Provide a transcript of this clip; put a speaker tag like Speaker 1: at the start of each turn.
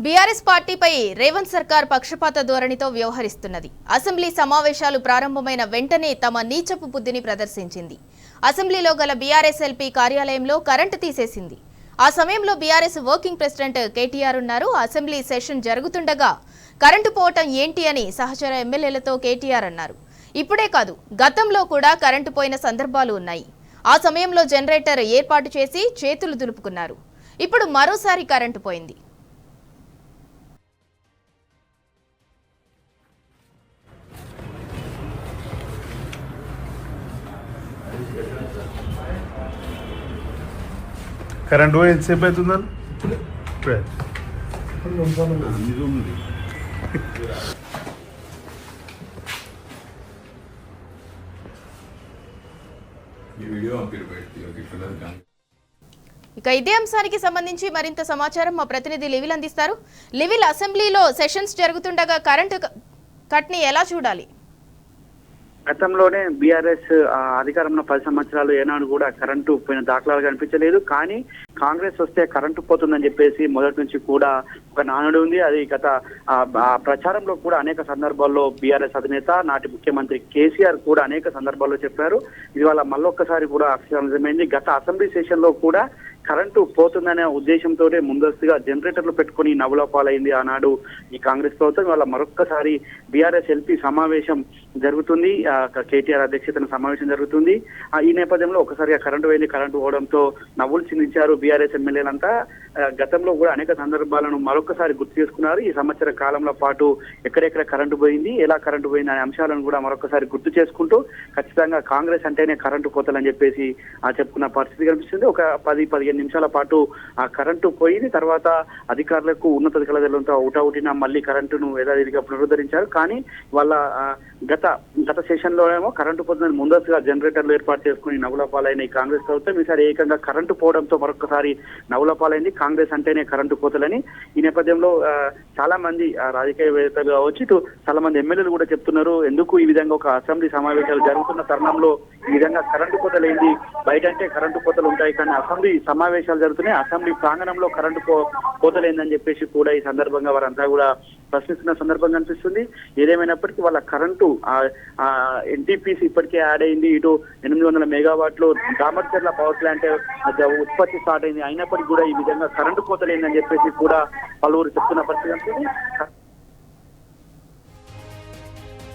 Speaker 1: BRS పార్టీపై రేవంత్ సర్కార్ పక్షపాత ధోరణితో వ్యవహరిస్తున్నది. అసెంబ్లీ సమావేశాలు ప్రారంభమైన వెంటనే తమ నీచపు బుద్ధిని ప్రదర్శించింది. అసెంబ్లీలో గల బీఆర్ఎస్ ఎల్పీ కార్యాలయంలో కరెంటు తీసేసింది. ఆ సమయంలో బీఆర్ఎస్ వర్కింగ్ ప్రెసిడెంట్ కేటీఆర్ ఉన్నారు. అసెంబ్లీ సెషన్ జరుగుతుండగా కరెంటు పోవటం ఏంటి అని సహచర ఎమ్మెల్యేలతో కేటీఆర్ అన్నారు. ఇప్పుడే కాదు, గతంలో కూడా కరెంటు పోయిన సందర్భాలు ఉన్నాయి. ఆ సమయంలో జనరేటర్ ఏర్పాటు చేసి చేతులు దులుపుకున్నారు. ఇప్పుడు మరోసారి కరెంటు పోయింది.
Speaker 2: కరెంట్ పోయి ఎంతసేపు అవుతుందని ఇప్పుడే
Speaker 1: ఇక ఇదే అంశానికి సంబంధించి మరింత సమాచారం మా ప్రతినిధి లివిల్ అందిస్తారు. లివిల్, అసెంబ్లీలో సెషన్స్ జరుగుతుండగా కరెంటు కట్ ని ఎలా చూడాలి?
Speaker 3: గతంలోనే బీఆర్ఎస్ అధికారంలో 10 సంవత్సరాలు ఏనాడు కూడా కరెంటు పోయిన దాఖలాలు కనిపించలేదు. కానీ కాంగ్రెస్ వస్తే కరెంటు పోతుందని చెప్పేసి మొదటి నుంచి కూడా ఒక నానుడు ఉంది. అది గత ప్రచారంలో కూడా అనేక సందర్భాల్లో బీఆర్ఎస్ అధినేత నాటి ముఖ్యమంత్రి కేసీఆర్ కూడా అనేక సందర్భాల్లో చెప్పారు. ఇది వాళ్ళ మళ్ళొక్కసారి కూడా అక్షరమైంది. గత అసెంబ్లీ సెషన్ లో కూడా కరెంటు పోతుందనే ఉద్దేశంతోనే ముందస్తుగా జనరేటర్లు పెట్టుకుని నవ్వుల పాలైంది ఆనాడు ఈ కాంగ్రెస్ ప్రభుత్వం. ఇవాళ మరొక్కసారి బీఆర్ఎస్ ఎల్పీ సమావేశం జరుగుతుంది. కేటీఆర్ అధ్యక్షతన సమావేశం జరుగుతుంది. ఈ నేపథ్యంలో ఒకసారిగా కరెంటు వెళ్ళి కరెంటు పోవడంతో నవ్వులు చిందించారు బీఆర్ఎస్ ఎమ్మెల్యేలంతా. గతంలో కూడా అనేక సందర్భాలను మరొకసారి గుర్తు చేసుకున్నారు. ఈ సంవత్సర కాలంలో పాటు ఎక్కడెక్కడ కరెంటు పోయింది, ఎలా కరెంటు పోయింది అనే అంశాలను కూడా మరొకసారి గుర్తు చేసుకుంటూ ఖచ్చితంగా కాంగ్రెస్ అంటేనే కరెంటు కోతలని చెప్పేసి చెప్పుకున్న పరిస్థితి కనిపిస్తుంది. ఒక 10-15 నిమిషాల పాటు ఆ కరెంటు పోయింది. తర్వాత అధికారులకు ఉన్నతాధికారులతో ఊటా మళ్ళీ కరెంటును యథావిధిగా పునరుద్ధరించారు. కానీ వాళ్ళ గత సెషన్ లోనేమో కరెంటు పోతుందని ముందస్తుగా జనరేటర్లు ఏర్పాటు చేసుకుని నవ్వుల పాలైన ఈ కాంగ్రెస్ ప్రభుత్వం ఈసారి ఏకంగా కరెంటు పోవడంతో మరొకసారి నవ్వుల పాలైంది. కాంగ్రెస్ అంటేనే కరెంటు కోతలని ఈ నేపథ్యంలో చాలా మంది రాజకీయవేత్తలు కావచ్చు, ఇటు చాలా మంది ఎమ్మెల్యేలు కూడా చెప్తున్నారు. ఎందుకు ఈ విధంగా ఒక అసెంబ్లీ సమావేశాలు జరుగుతున్న తరుణంలో ఈ విధంగా కరెంటు కోతలు ఏంది? బయట అంటే కరెంటు కోతలు ఉంటాయి, కానీ అసెంబ్లీ సమావేశాలు జరుగుతున్నాయి, అసెంబ్లీ ప్రాంగణంలో కరెంటు కోతలు ఏందని చెప్పేసి కూడా ఈ సందర్భంగా వారంతా కూడా ప్రశ్నిస్తున్న సందర్భం కనిపిస్తుంది. ఏదేమైనప్పటికీ వాళ్ళ కరెంటు ఎన్టీపీసీ ఇప్పటికే యాడ్ అయింది. ఇటు 800 మెగావాట్లు దామర్చర్ల పవర్ ప్లాంట్ ఉత్పత్తి స్టార్ట్ అయింది. అయినప్పటికీ కూడా ఈ విధంగా కరెంటు కోతలు ఏందని చెప్పేసి కూడా పలువురు చెప్తున్న పరిస్థితి కనిపిస్తుంది.